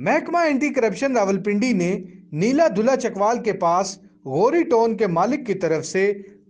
महकमा anti corruption Rawalpindi ने नीला दुल्ला चकवाल के पास गौरी टाउन के मालिक की तरफ से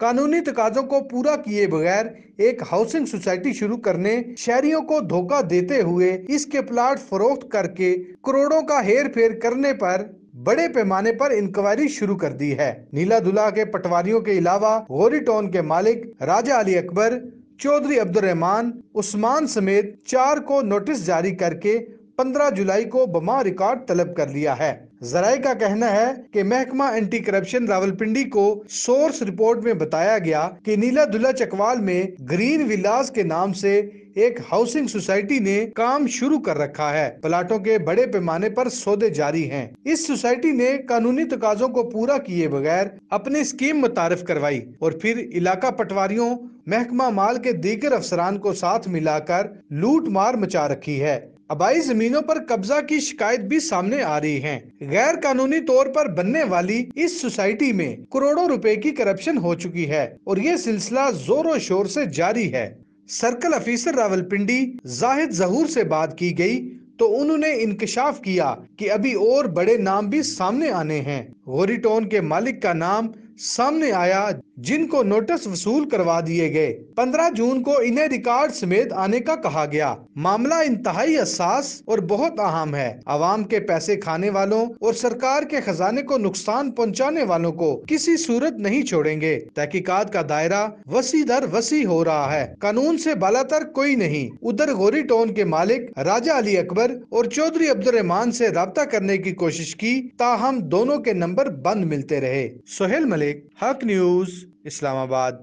कानूनी तकाजों को पूरा किए बगैर एक हाउसिंग सोसाइटी शुरू करने, शहरियों को धोखा देते हुए इसके प्लाट फरोख्त करके करोड़ों का हेर फेर करने पर बड़े पैमाने पर इंक्वायरी शुरू कर दी है। नीला दुल्ला के पटवारियों के अलावा गौरी टाउन के मालिक राजा अली अकबर, चौधरी अब्दुल रहमान, उस्मान समेत 4 को नोटिस जारी करके 15 जुलाई को बमा रिकॉर्ड तलब कर लिया है। जराये का कहना है कि महकमा एंटी करप्शन रावलपिंडी को सोर्स रिपोर्ट में बताया गया कि नीला दुल्ला चकवाल में ग्रीन विलास के नाम से एक हाउसिंग सोसाइटी ने काम शुरू कर रखा है। प्लाटों के बड़े पैमाने पर सौदे जारी हैं। इस सोसाइटी ने कानूनी तकाजों को पूरा किए बगैर अपनी स्कीम मुतारिफ करवाई और फिर इलाका पटवारियों, महकमा माल के दीगर अफसरान को साथ मिलाकर लूट मार मचा रखी है। आबाई जमीनों पर कब्जा की शिकायत भी सामने आ रही है। गैर कानूनी तौर पर बनने वाली इस सोसाइटी में करोड़ों रुपए की करप्शन हो चुकी है और ये सिलसिला जोरों शोर से जारी है। सर्कल ऑफिसर रावलपिंडी जाहिद जहूर से बात की गई तो उन्होंने इंकशाफ किया कि अभी और बड़े नाम भी सामने आने हैं। गौरी टाउन के मालिक का नाम सामने आया, जिनको नोटिस वसूल करवा दिए गए। 15 जून को इन्हें रिकॉर्ड समेत आने का कहा गया। मामला इंतहाई हसास और बहुत अहम है। आवाम के पैसे खाने वालों और सरकार के खजाने को नुकसान पहुंचाने वालों को किसी सूरत नहीं छोड़ेंगे। तहकीकात का दायरा वसी दर वसी हो रहा है। कानून से बालातर कोई नहीं। उधर गौरी टाउन के मालिक राजा अली अकबर और चौधरी अब्दुल रहमान से राब्ता करने की कोशिश की, ताहम दोनों के नंबर बंद मिलते रहे। सोहेल मलिक, हक न्यूज, इस्लामाबाद।